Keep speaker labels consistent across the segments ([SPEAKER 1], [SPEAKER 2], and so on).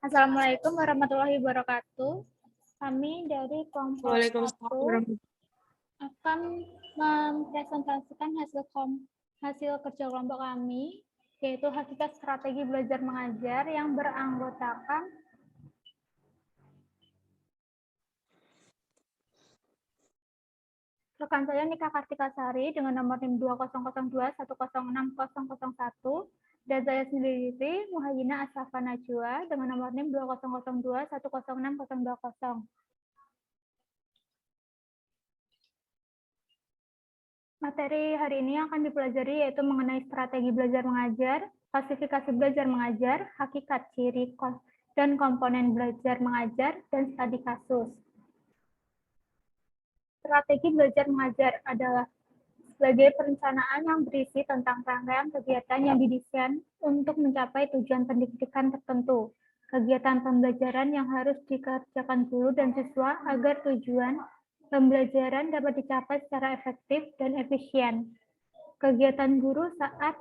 [SPEAKER 1] Assalamualaikum warahmatullahi wabarakatuh. Kami dari kelompok
[SPEAKER 2] Waalaikumsalam
[SPEAKER 1] 1 akan mempresentasikan hasil kerja kelompok kami, yaitu hakikat strategi belajar mengajar yang beranggotakan rekan saya Nika Kartika Sari dengan nomor NIM 200210610601 dan saya sendiri Muhayyina Ashafa Najwa dengan nomor NIM 200210606020. Materi hari ini akan dipelajari yaitu mengenai strategi belajar mengajar, klasifikasi belajar mengajar, hakikat ciri dan komponen belajar mengajar, dan studi kasus. Strategi belajar mengajar adalah sebagai perencanaan yang berisi tentang rangkaian kegiatan yang didesain untuk mencapai tujuan pendidikan tertentu. Kegiatan pembelajaran yang harus dikerjakan guru dan siswa agar tujuan pembelajaran dapat dicapai secara efektif dan efisien. Kegiatan guru saat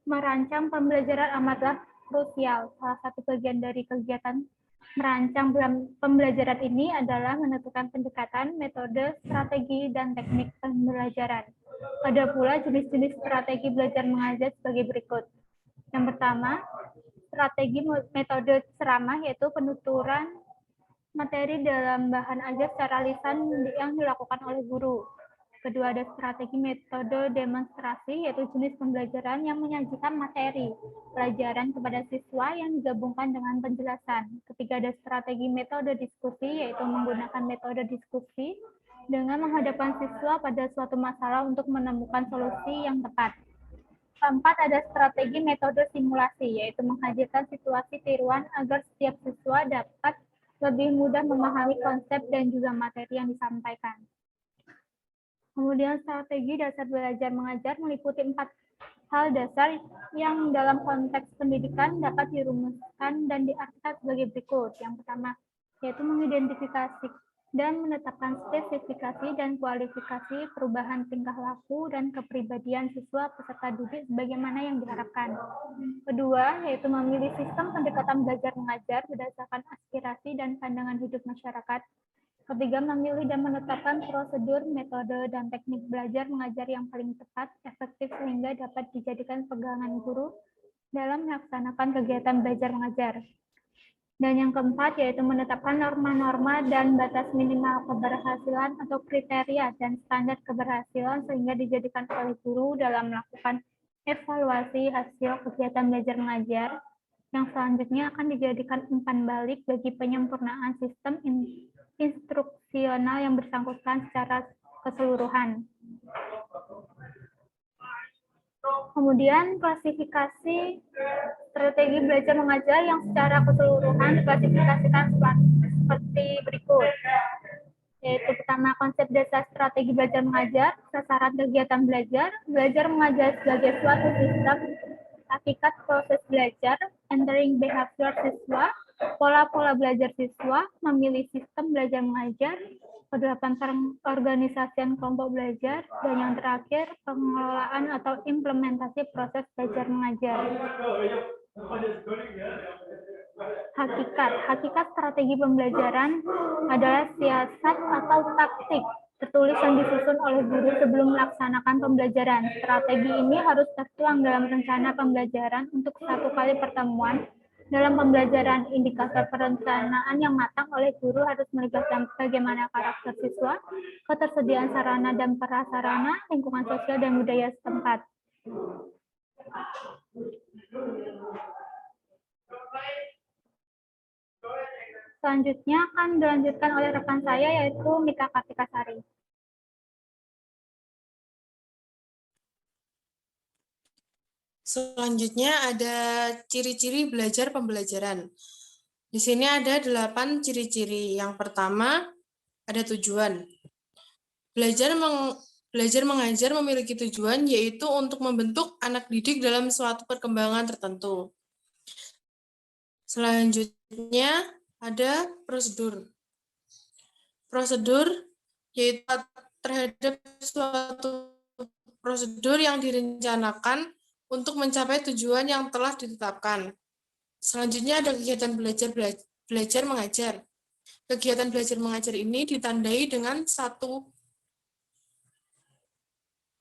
[SPEAKER 1] merancang pembelajaran amatlah krusial. Salah satu bagian dari kegiatan merancang pembelajaran ini adalah menentukan pendekatan, metode, strategi, dan teknik pembelajaran. Ada pula jenis-jenis strategi belajar mengajar sebagai berikut. Yang pertama, strategi metode ceramah, yaitu penuturan materi dalam bahan ajar secara lisan yang dilakukan oleh guru. Kedua, ada strategi metode demonstrasi, yaitu jenis pembelajaran yang menyajikan materi pelajaran kepada siswa yang digabungkan dengan penjelasan. Ketiga, ada strategi metode diskusi, yaitu menggunakan metode diskusi dengan menghadapkan siswa pada suatu masalah untuk menemukan solusi yang tepat. Keempat, ada strategi metode simulasi, yaitu menghadirkan situasi tiruan agar setiap siswa dapat lebih mudah memahami konsep dan juga materi yang disampaikan. Kemudian strategi dasar belajar mengajar meliputi 4 hal dasar yang dalam konteks pendidikan dapat dirumuskan dan diartikan sebagai berikut. Yang pertama, yaitu mengidentifikasi dan menetapkan spesifikasi dan kualifikasi perubahan tingkah laku dan kepribadian siswa peserta didik sebagaimana yang diharapkan. Kedua, yaitu memilih sistem pendekatan belajar mengajar berdasarkan aspirasi dan pandangan hidup masyarakat. Ketiga, memilih dan menetapkan prosedur, metode, dan teknik belajar mengajar yang paling tepat, efektif, sehingga dapat dijadikan pegangan guru dalam melaksanakan kegiatan belajar mengajar. Dan yang keempat, yaitu menetapkan norma-norma dan batas minimal keberhasilan atau kriteria dan standar keberhasilan sehingga dijadikan oleh guru dalam melakukan evaluasi hasil kegiatan belajar mengajar, yang selanjutnya akan dijadikan umpan balik bagi penyempurnaan sistem instruksional yang bersangkutan secara keseluruhan. Kemudian klasifikasi strategi belajar mengajar yang secara keseluruhan diklasifikasikan seperti berikut. Yaitu pertama, konsep dasar strategi belajar mengajar, sasaran kegiatan belajar mengajar sebagai suatu sistem, hakikat proses belajar, entering behavior siswa, pola-pola belajar siswa, memilih sistem belajar mengajar, kedelapan pengorganisasian kelompok belajar, dan yang terakhir pengelolaan atau implementasi proses belajar mengajar. Hakikat strategi pembelajaran adalah siasat atau taktik tertulis yang disusun oleh guru sebelum melaksanakan pembelajaran. Strategi ini harus tertuang dalam rencana pembelajaran untuk satu kali pertemuan. Dalam pembelajaran, indikator perencanaan yang matang oleh guru harus melibatkan bagaimana karakter siswa, ketersediaan sarana dan prasarana, lingkungan sosial dan budaya setempat. Selanjutnya akan dilanjutkan oleh rekan saya, yaitu Nika Kartika Sari.
[SPEAKER 2] Selanjutnya ada ciri-ciri belajar pembelajaran. Di sini ada 8 ciri-ciri. Yang pertama, ada tujuan. Belajar mengajar memiliki tujuan, yaitu untuk membentuk anak didik dalam suatu perkembangan tertentu. Selanjutnya, ada prosedur. Prosedur yaitu terhadap suatu prosedur yang direncanakan untuk mencapai tujuan yang telah ditetapkan. Selanjutnya ada kegiatan belajar mengajar. Kegiatan belajar mengajar ini ditandai dengan satu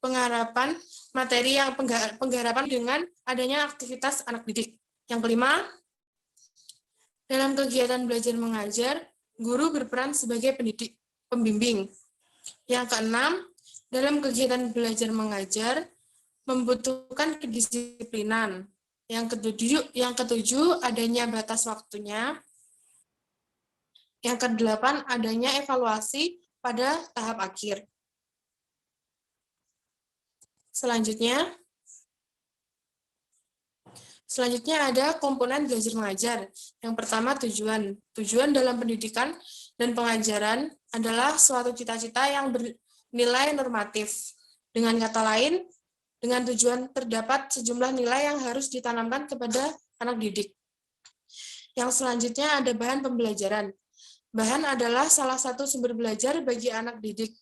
[SPEAKER 2] penggarapan materi yang penggarapan dengan adanya aktivitas anak didik. Yang kelima, dalam kegiatan belajar mengajar, guru berperan sebagai pembimbing. Yang keenam, dalam kegiatan belajar mengajar membutuhkan kedisiplinan. Yang ketujuh, adanya batas waktunya. Yang kedelapan, adanya evaluasi pada tahap akhir. Selanjutnya ada komponen belajar mengajar. Yang pertama, tujuan. Tujuan dalam pendidikan dan pengajaran adalah suatu cita-cita yang bernilai normatif. Dengan kata lain, dengan tujuan terdapat sejumlah nilai yang harus ditanamkan kepada anak didik. Yang selanjutnya ada bahan pembelajaran. Bahan adalah salah satu sumber belajar bagi anak didik.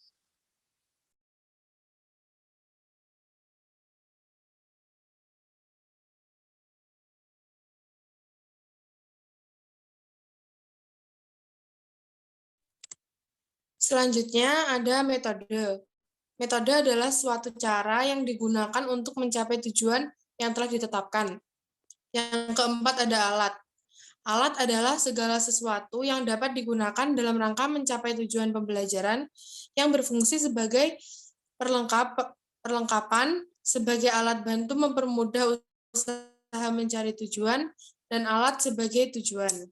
[SPEAKER 2] Selanjutnya ada metode. Metode adalah suatu cara yang digunakan untuk mencapai tujuan yang telah ditetapkan. Yang keempat ada alat. Alat adalah segala sesuatu yang dapat digunakan dalam rangka mencapai tujuan pembelajaran yang berfungsi sebagai perlengkapan, sebagai alat bantu mempermudah usaha mencari tujuan, dan alat sebagai tujuan.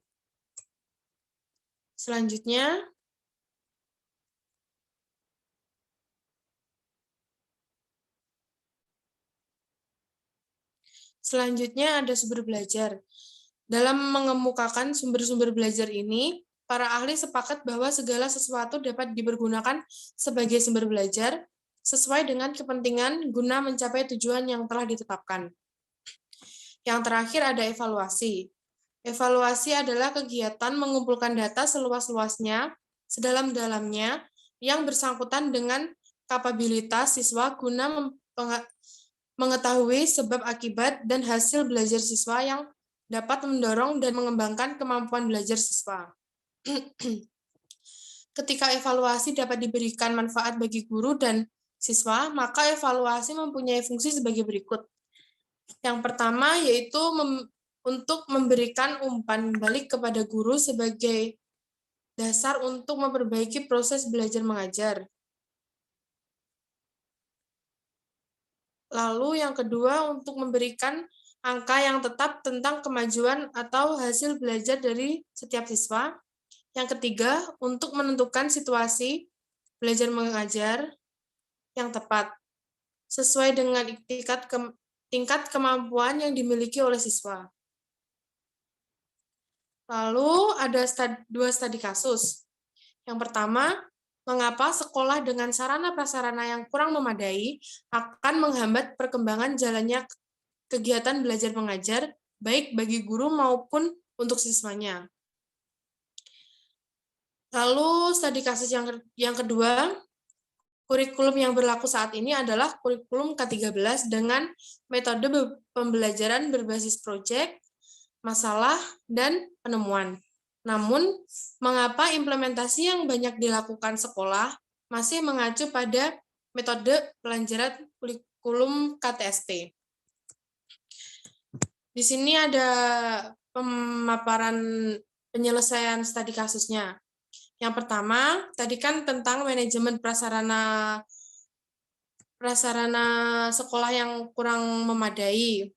[SPEAKER 2] Selanjutnya ada sumber belajar. Dalam mengemukakan sumber-sumber belajar ini, para ahli sepakat bahwa segala sesuatu dapat dipergunakan sebagai sumber belajar sesuai dengan kepentingan guna mencapai tujuan yang telah ditetapkan. Yang terakhir ada evaluasi. Evaluasi adalah kegiatan mengumpulkan data seluas-luasnya, sedalam-dalamnya, yang bersangkutan dengan kapabilitas siswa guna mengetahui sebab akibat dan hasil belajar siswa yang dapat mendorong dan mengembangkan kemampuan belajar siswa. Ketika evaluasi dapat diberikan manfaat bagi guru dan siswa, maka evaluasi mempunyai fungsi sebagai berikut. Yang pertama yaitu untuk memberikan umpan balik kepada guru sebagai dasar untuk memperbaiki proses belajar mengajar. Lalu yang kedua untuk memberikan angka yang tetap tentang kemajuan atau hasil belajar dari setiap siswa. Yang ketiga, untuk menentukan situasi belajar mengajar yang tepat, sesuai dengan tingkat kemampuan yang dimiliki oleh siswa. Lalu ada dua studi kasus. Yang pertama, mengapa sekolah dengan sarana prasarana yang kurang memadai akan menghambat perkembangan jalannya kegiatan belajar mengajar, baik bagi guru maupun untuk siswanya. Lalu studi kasus yang kedua, kurikulum yang berlaku saat ini adalah kurikulum K13 dengan metode pembelajaran berbasis proyek, masalah, dan penemuan. Namun, mengapa implementasi yang banyak dilakukan sekolah masih mengacu pada metode pelajaran kurikulum KTSP? Di sini ada pemaparan penyelesaian studi kasusnya. Yang pertama, tadi kan tentang manajemen prasarana sekolah yang kurang memadai.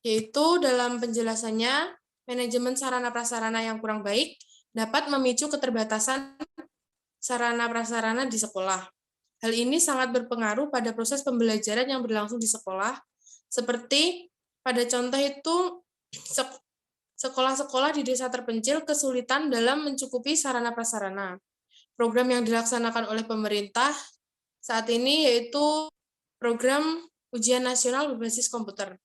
[SPEAKER 2] Yaitu dalam penjelasannya, manajemen sarana prasarana yang kurang baik dapat memicu keterbatasan sarana prasarana di sekolah. Hal ini sangat berpengaruh pada proses pembelajaran yang berlangsung di sekolah, seperti pada contoh itu sekolah-sekolah di desa terpencil kesulitan dalam mencukupi sarana prasarana. Program yang dilaksanakan oleh pemerintah saat ini yaitu program ujian nasional berbasis komputer.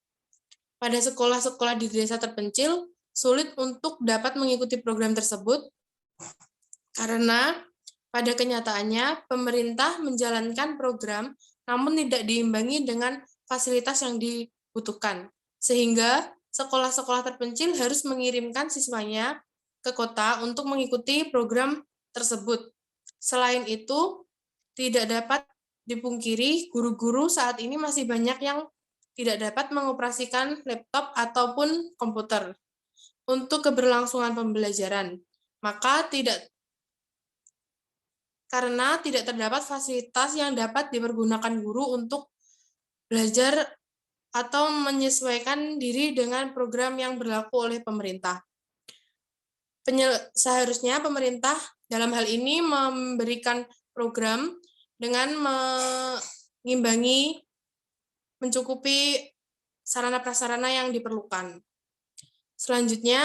[SPEAKER 2] Pada sekolah-sekolah di desa terpencil, sulit untuk dapat mengikuti program tersebut karena pada kenyataannya pemerintah menjalankan program namun tidak diimbangi dengan fasilitas yang dibutuhkan, sehingga sekolah-sekolah terpencil harus mengirimkan siswanya ke kota untuk mengikuti program tersebut. Selain itu, tidak dapat dipungkiri guru-guru saat ini masih banyak yang tidak dapat mengoperasikan laptop ataupun komputer untuk keberlangsungan pembelajaran. Karena tidak terdapat fasilitas yang dapat dipergunakan guru untuk belajar atau menyesuaikan diri dengan program yang berlaku oleh pemerintah. Seharusnya pemerintah dalam hal ini memberikan program dengan mengimbangi, mencukupi sarana prasarana yang diperlukan. Selanjutnya,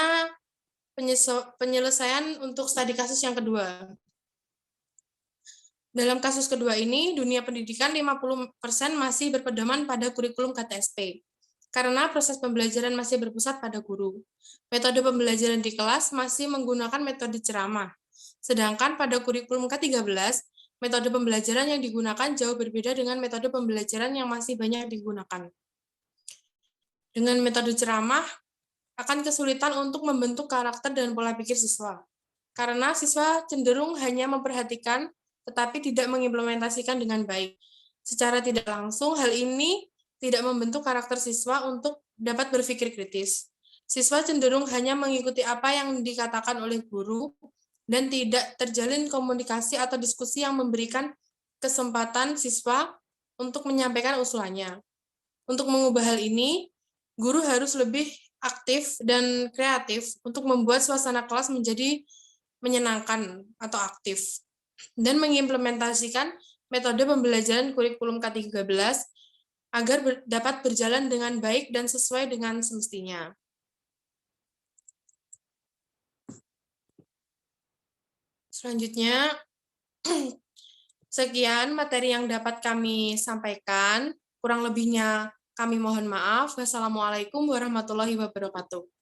[SPEAKER 2] penyelesaian untuk studi kasus yang kedua. Dalam kasus kedua ini, dunia pendidikan 50% masih berpedoman pada kurikulum KTSP, karena proses pembelajaran masih berpusat pada guru. Metode pembelajaran di kelas masih menggunakan metode ceramah, sedangkan pada kurikulum K13, metode pembelajaran yang digunakan jauh berbeda dengan metode pembelajaran yang masih banyak digunakan. Dengan metode ceramah, akan kesulitan untuk membentuk karakter dan pola pikir siswa, karena siswa cenderung hanya memperhatikan tetapi tidak mengimplementasikan dengan baik. Secara tidak langsung, hal ini tidak membentuk karakter siswa untuk dapat berpikir kritis. Siswa cenderung hanya mengikuti apa yang dikatakan oleh guru dan tidak terjalin komunikasi atau diskusi yang memberikan kesempatan siswa untuk menyampaikan usulannya. Untuk mengubah hal ini, guru harus lebih aktif dan kreatif untuk membuat suasana kelas menjadi menyenangkan atau aktif, dan mengimplementasikan metode pembelajaran kurikulum K13 agar dapat berjalan dengan baik dan sesuai dengan semestinya. Selanjutnya, sekian materi yang dapat kami sampaikan. Kurang lebihnya kami mohon maaf. Wassalamualaikum warahmatullahi wabarakatuh.